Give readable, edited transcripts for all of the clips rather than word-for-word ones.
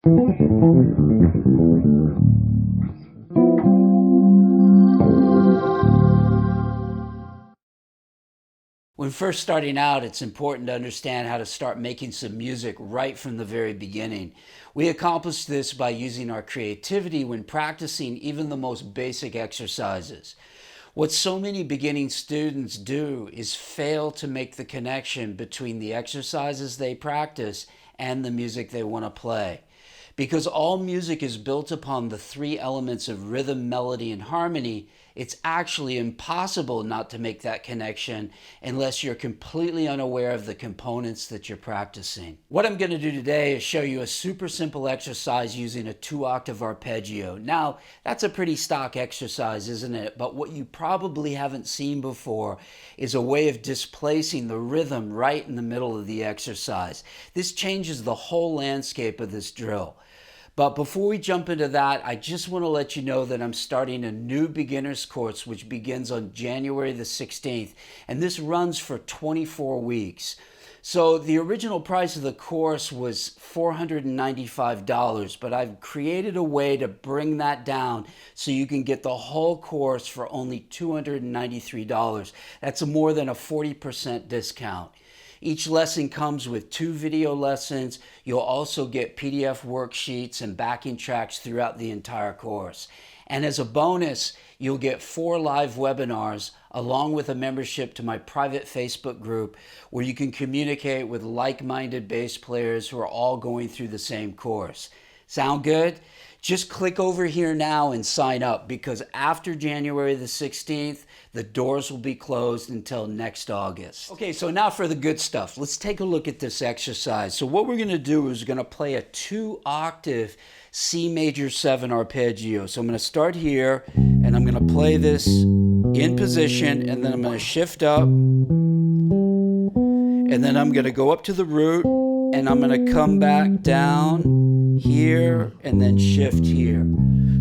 When first starting out, it's important to understand how to start making some music right from the very beginning. We accomplish this by using our creativity when practicing even the most basic exercises. What so many beginning students do is fail to make the connection between the exercises they practice and the music they want to play. Because all music is built upon the three elements of rhythm, melody, and harmony, it's actually impossible not to make that connection unless you're completely unaware of the components that you're practicing. What I'm going to do today is show you a super simple exercise using a 2-octave arpeggio. Now, that's a pretty stock exercise, isn't it? But what you probably haven't seen before is a way of displacing the rhythm right in the middle of the exercise. This changes the whole landscape of this drill. But before we jump into that, I just want to let you know that I'm starting a new beginner's course which begins on January the 16th, and this runs for 24 weeks. So the original price of the course was $495, but I've created a way to bring that down so you can get the whole course for only $293. That's more than a 40% discount. Each lesson comes with 2 video lessons. You'll also get PDF worksheets and backing tracks throughout the entire course. And as a bonus, you'll get 4 live webinars along with a membership to my private Facebook group where you can communicate with like-minded bass players who are all going through the same course. Sound good? Just click over here now and sign up, because after January the 16th, the doors will be closed until next August. Okay, so now for the good stuff. Let's take a look at this exercise. So what we're going to do is we're going to play a 2-octave C major 7 arpeggio. So I'm going to start here, and I'm going to play this in position, and then I'm going to shift up, and then I'm going to go up to the root, and I'm going to come back down here and then shift here.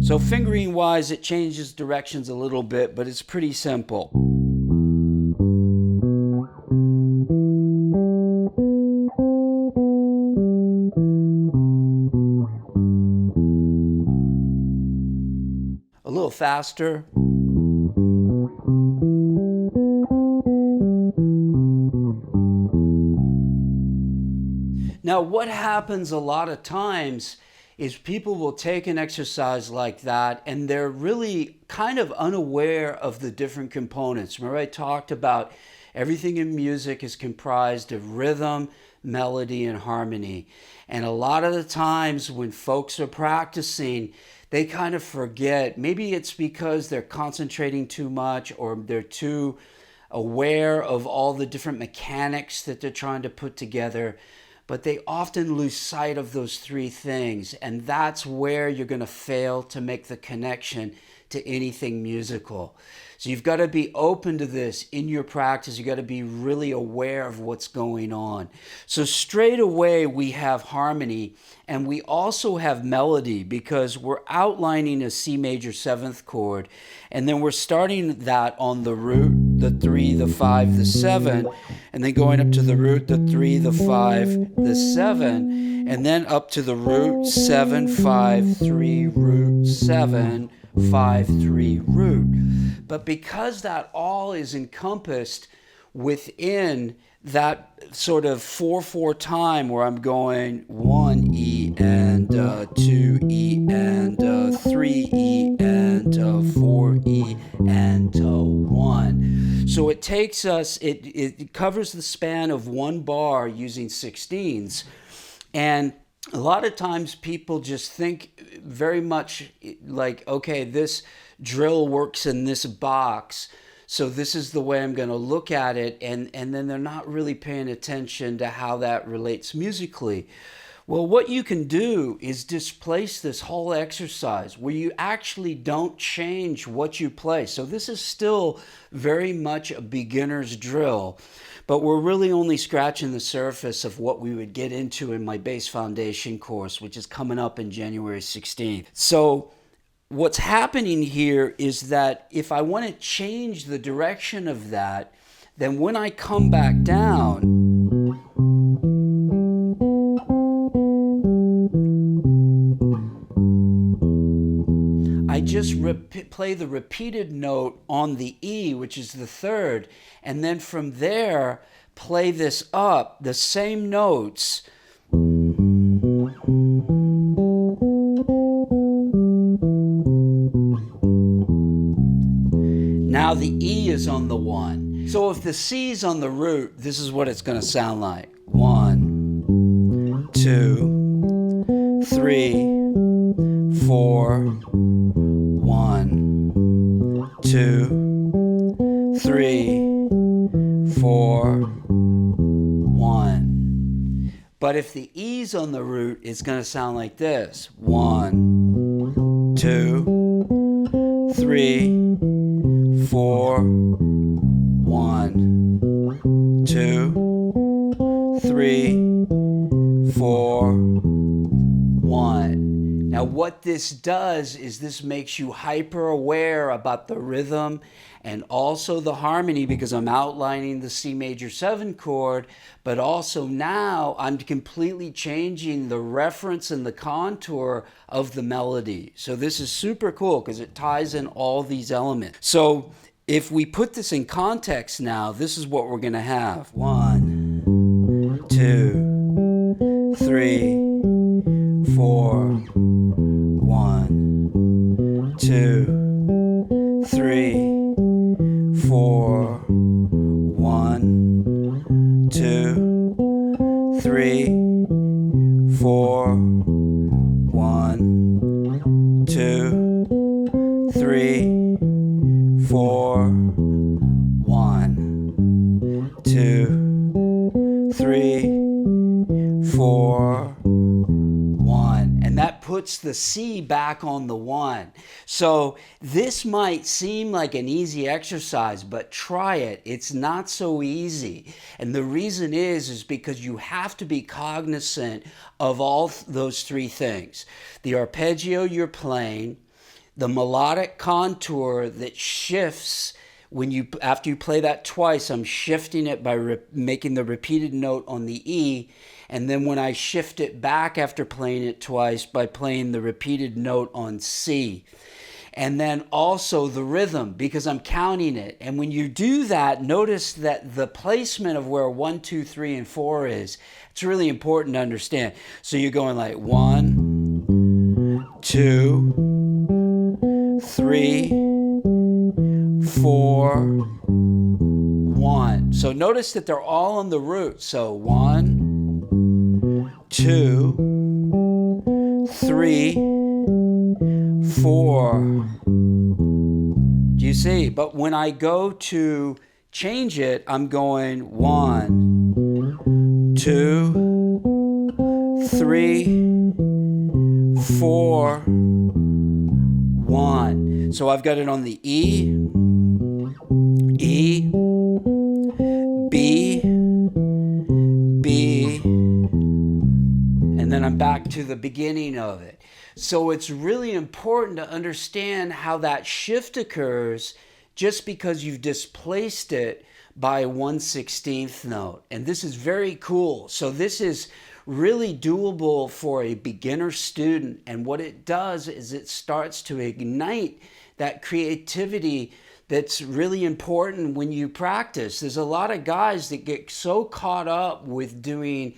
So fingering wise, it changes directions a little bit, but it's pretty simple. A little faster. Now, what happens a lot of times is people will take an exercise like that and they're really kind of unaware of the different components. Remember, I talked about everything in music is comprised of rhythm, melody, and harmony. And a lot of the times when folks are practicing, they kind of forget. Maybe it's because they're concentrating too much, or they're too aware of all the different mechanics that they're trying to put together. But they often lose sight of those 3 things, and that's where you're going to fail to make the connection to anything musical. So you've got to be open to this in your practice. You've got to be really aware of what's going on. So straight away we have harmony, and we also have melody, because we're outlining a C major 7th chord, and then we're starting that on the root, the 3, the 5, the 7, and then going up to the root, the 3, the 5, the 7, and then up to the root, 7, 5, 3, root, 7, 5, 3, root. But because that all is encompassed within that sort of 4/4 time where I'm going 1 E and 2 E and 3 E and 4 E and 1. So it takes us, it covers the span of 1 bar using 16s. And a lot of times people just think very much like, okay, this drill works in this box, so this is the way I'm going to look at it, and then they're not really paying attention to how that relates musically. Well, what you can do is displace this whole exercise where you actually don't change what you play. So this is still very much a beginner's drill, but we're really only scratching the surface of what we would get into in my bass foundation course, which is coming up in January 16th. So what's happening here is that if I want to change the direction of that, then when I come back down, I just play the repeated note on the E, which is the third, and then from there play this up, the same notes. Now the E is on the 1. So if the C is on the root, this is what it's going to sound like. 1, 2, 3, 4, 1, 2, 3, 4, 1. But if the E's on the root, it's going to sound like this. 1, 2, 3, 4, 1, 2, 3, 4, 1. Now what this does is this makes you hyper aware about the rhythm and also the harmony, because I'm outlining the C major 7 chord, but also now I'm completely changing the reference and the contour of the melody. So this is super cool because it ties in all these elements. So if we put this in context now, this is what we're going to have. 1, 2, 3, 4, 1, 2, 3, 4, 1, 2, 3, 4, 1, 2, 3, 4, 1, 2, 3, 4, 1. And that puts the C back on the 1. So this might seem like an easy exercise, but try it. It's not so easy. And the reason is because you have to be cognizant of all those three things. The arpeggio you're playing, the melodic contour that shifts when you, after you play that twice, I'm shifting it by making the repeated note on the E, and then when I shift it back after playing it twice by playing the repeated note on C. And then also the rhythm, because I'm counting it. And when you do that, notice that the placement of where 1, 2, 3, and 4 is, it's really important to understand. So you're going like 1, 2, 3, 4, 1. So notice that they're all on the root. So 1, 2, 3, 4. Do you see? But when I go to change it, I'm going 1, 2, 3, 4, 1. So I've got it on the E, E, B, B, and then I'm back to the beginning of it. So it's really important to understand how that shift occurs just because you've displaced it by 1/16 note. And this is very cool. So this is really doable for a beginner student. And what it does is it starts to ignite that creativity that's really important when you practice. There's a lot of guys that get so caught up with doing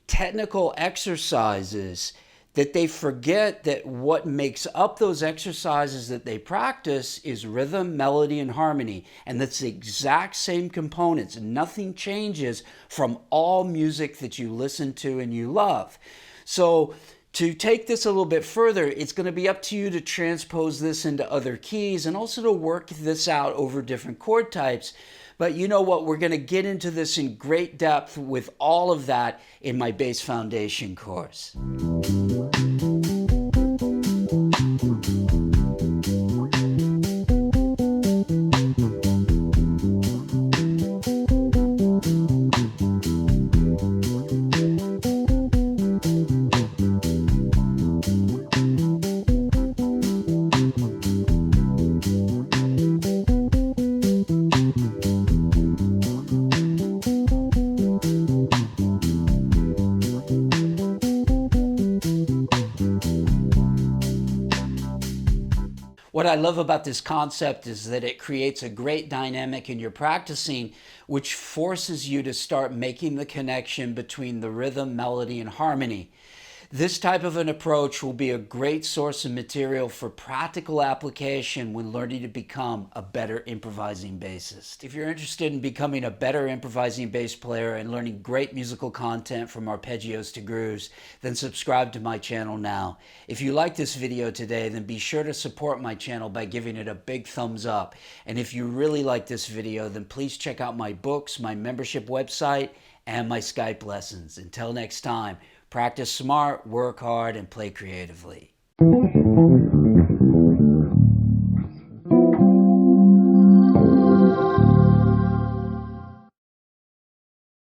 technical exercises that they forget that what makes up those exercises that they practice is rhythm, melody, and harmony. And that's the exact same components. Nothing changes from all music that you listen to and you love. So to take this a little bit further, it's going to be up to you to transpose this into other keys and also to work this out over different chord types. But you know what? We're going to get into this in great depth with all of that in my bass foundation course. What I love about this concept is that it creates a great dynamic in your practicing, which forces you to start making the connection between the rhythm, melody, and harmony. This type of an approach will be a great source of material for practical application when learning to become a better improvising bassist. If you're interested in becoming a better improvising bass player and learning great musical content from arpeggios to grooves, then subscribe to my channel now. If you like this video today, then be sure to support my channel by giving it a big thumbs up. And if you really like this video, then please check out my books, my membership website, and my Skype lessons. Until next time, practice smart, work hard, and play creatively.